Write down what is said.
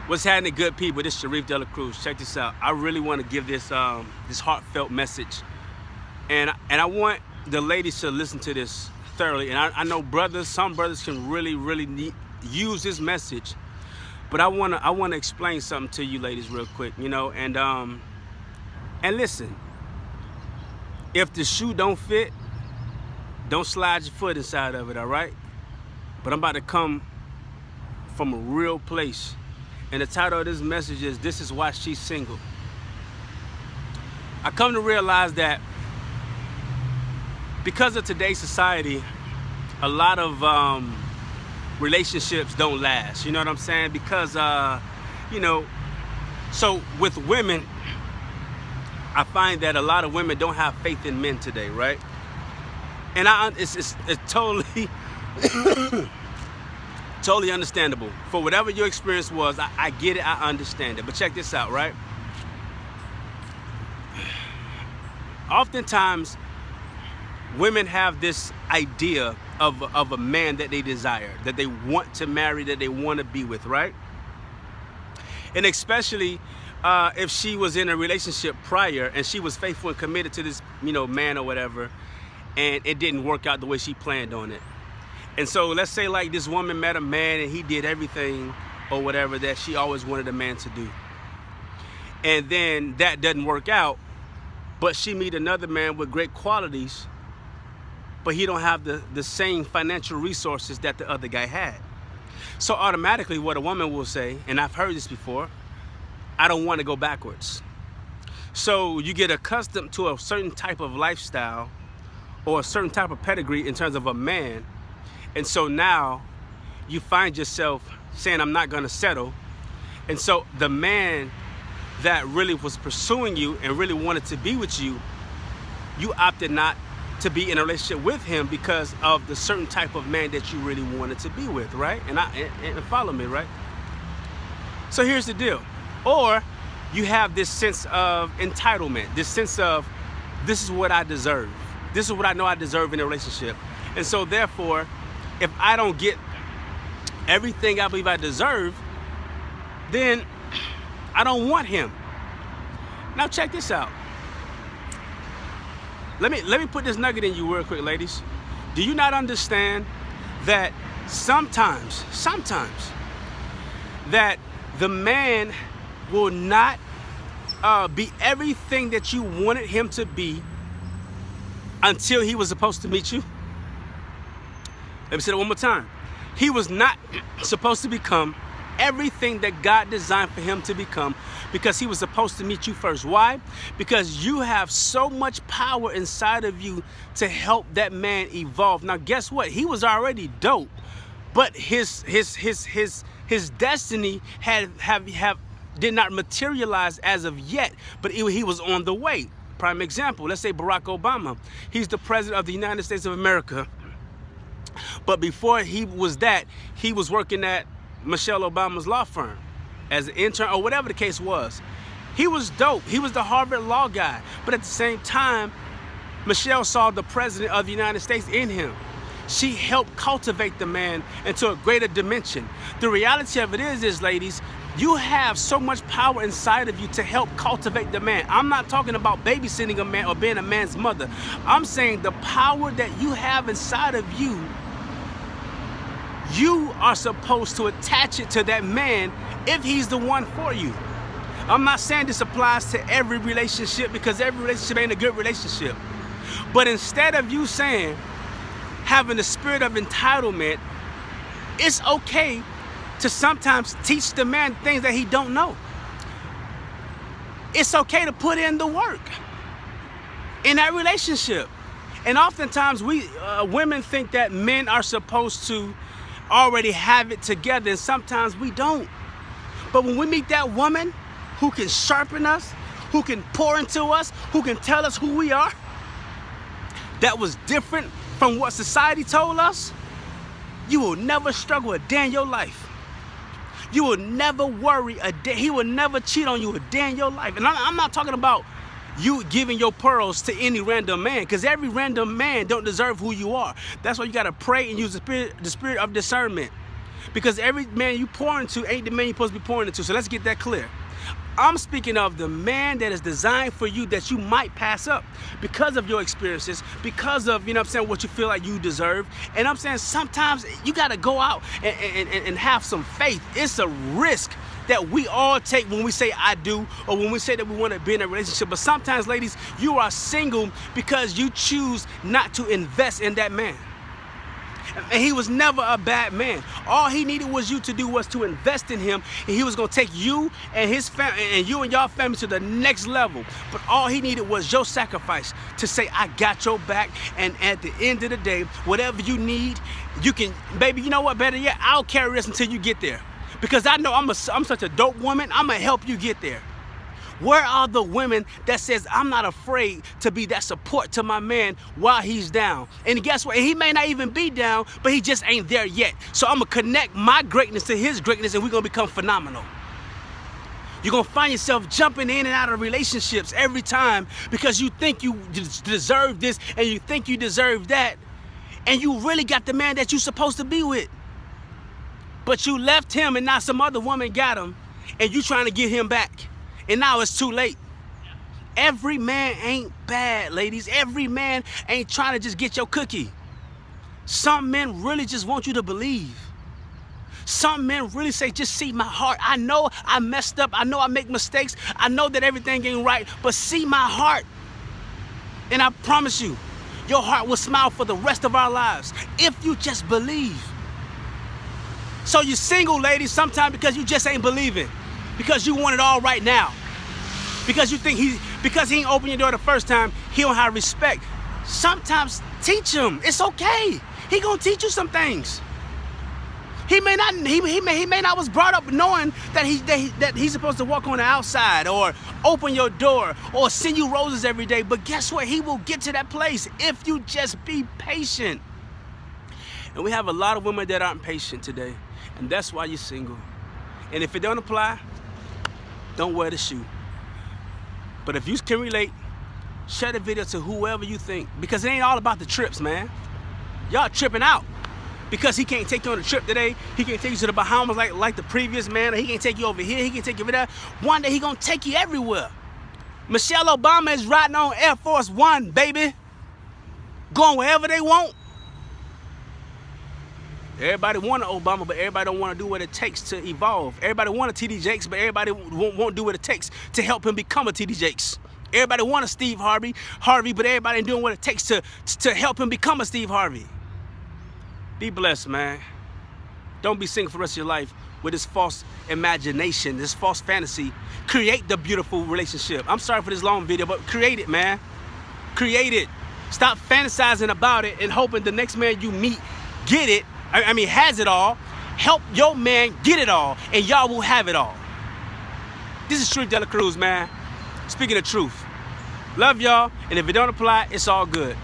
What's happening, good people? This is Sharif Dela Cruz. Check this out. I really want to give this this heartfelt message, and I want the ladies to listen to this thoroughly. And I know some brothers can really use this message, but I wanna explain something to you, ladies, real quick. And listen. If the shoe don't fit, don't slide your foot inside of it. All right? But I'm about to come from a real place. And the title of this message is, This Is Why She's Single. I come to realize that because of today's society, a lot of relationships don't last. You know what I'm saying? Because, so with women, I find that a lot of women don't have faith in men today, right? And it's totally totally understandable. For whatever your experience was, I get it, I understand it. But check this out, right? Oftentimes, women have this idea of a man that they desire, that they want to marry, that they want to be with, right? And especially if she was in a relationship prior and she was faithful and committed to this, man or whatever, and it didn't work out the way she planned on it. And so let's say like this woman met a man and he did everything or whatever that she always wanted a man to do. And then that doesn't work out, but she meet another man with great qualities, but he don't have the same financial resources that the other guy had. So automatically what a woman will say, and I've heard this before, I don't want to go backwards. So you get accustomed to a certain type of lifestyle or a certain type of pedigree in terms of a man. And so now you find yourself saying, I'm not going to settle. And so the man that really was pursuing you and really wanted to be with you, you opted not to be in a relationship with him because of the certain type of man that you really wanted to be with, right? And follow me, right? So here's the deal. Or you have this sense of entitlement, this sense of, this is what I deserve. This is what I know I deserve in a relationship. And so therefore, if I don't get everything I believe I deserve, then I don't want him. Now check this out. Let me put this nugget in you real quick, ladies. Do you not understand that sometimes that the man will not be everything that you wanted him to be until he was supposed to meet you? Let me say that one more time. He was not supposed to become everything that God designed for him to become because he was supposed to meet you first. Why? Because you have so much power inside of you to help that man evolve. Now, guess what? He was already dope, but his destiny did not materialize as of yet, but he was on the way. Prime example, let's say Barack Obama. He's the president of the United States of America. But before he was that, he was working at Michelle Obama's law firm as an intern or whatever the case was. He was dope. He was the Harvard law guy. But at the same time, Michelle saw the president of the United States in him. She helped cultivate the man into a greater dimension. The reality of it is, ladies, you have so much power inside of you to help cultivate the man. I'm not talking about babysitting a man or being a man's mother. I'm saying the power that you have inside of you, you are supposed to attach it to that man if he's the one for you. I'm not saying this applies to every relationship because every relationship ain't a good relationship. But instead of you saying, having the spirit of entitlement, it's okay to sometimes teach the man things that he don't know. It's okay to put in the work in that relationship. And oftentimes we women think that men are supposed to already have it together, and sometimes we don't. But when we meet that woman who can sharpen us, who can pour into us, who can tell us who we are, that was different from what society told us, you will never struggle a day in your life. You will never worry a day. He will never cheat on you a day in your life. And I'm not talking about you giving your pearls to any random man, because every random man don't deserve who you are. That's why you got to pray and use the spirit of discernment. Because every man you pour into ain't the man you're supposed to be pouring into. So let's get that clear. I'm speaking of the man that is designed for you that you might pass up because of your experiences, because of, you know what I'm saying, what you feel like you deserve. And I'm saying sometimes you got to go out and have some faith. It's a risk that we all take when we say I do, or when we say that we want to be in a relationship. But sometimes, ladies, you are single because you choose not to invest in that man. And he was never a bad man. All he needed was you to do was to invest in him, and he was going to take you and his family and you and your family to the next level. But all he needed was your sacrifice to say, I got your back. And at the end of the day, whatever you need, you can, baby, you know what, better yet, I'll carry this until you get there. Because I know I'm such a dope woman, I'm going to help you get there. Where are the women that says, I'm not afraid to be that support to my man while he's down? And guess what? He may not even be down, but he just ain't there yet. So I'm going to connect my greatness to his greatness, and we're going to become phenomenal. You're going to find yourself jumping in and out of relationships every time because you think you deserve this and you think you deserve that. And you really got the man that you're supposed to be with. But you left him and now some other woman got him, and you trying to get him back. And now it's too late. Every man ain't bad, ladies. Every man ain't trying to just get your cookie. Some men really just want you to believe. Some men really say, just see my heart. I know I messed up. I know I make mistakes. I know that everything ain't right, but see my heart. And I promise you, your heart will smile for the rest of our lives if you just believe. So you're single, ladies, sometimes because you just ain't believing. Because you want it all right now. Because you think because he ain't open your door the first time, he don't have respect. Sometimes teach him. It's okay. He gonna teach you some things. He may not was brought up knowing that he's supposed to walk on the outside or open your door or send you roses every day. But guess what? He will get to that place if you just be patient. And we have a lot of women that aren't patient today. And that's why you're single. And if it don't apply, don't wear the shoe. But if you can relate, share the video to whoever you think. Because it ain't all about the trips, man. Y'all tripping out. Because he can't take you on a trip today. He can't take you to the Bahamas like the previous man. Or he can't take you over here. He can't take you over there. One day he gonna take you everywhere. Michelle Obama is riding on Air Force One, baby. Going wherever they want. Everybody want an Obama, but everybody don't want to do what it takes to evolve. Everybody want a T.D. Jakes, but everybody won't do what it takes to help him become a T.D. Jakes. Everybody want a Steve Harvey, but everybody ain't doing what it takes to help him become a Steve Harvey. Be blessed, man. Don't be single for the rest of your life with this false imagination, this false fantasy. Create the beautiful relationship. I'm sorry for this long video, but create it, man. Create it. Stop fantasizing about it and hoping the next man you meet get it. I mean, has it all. Help your man get it all, and y'all will have it all. This is Sharif Dela Cruz, man. Speaking the truth. Love y'all, and if it don't apply, it's all good.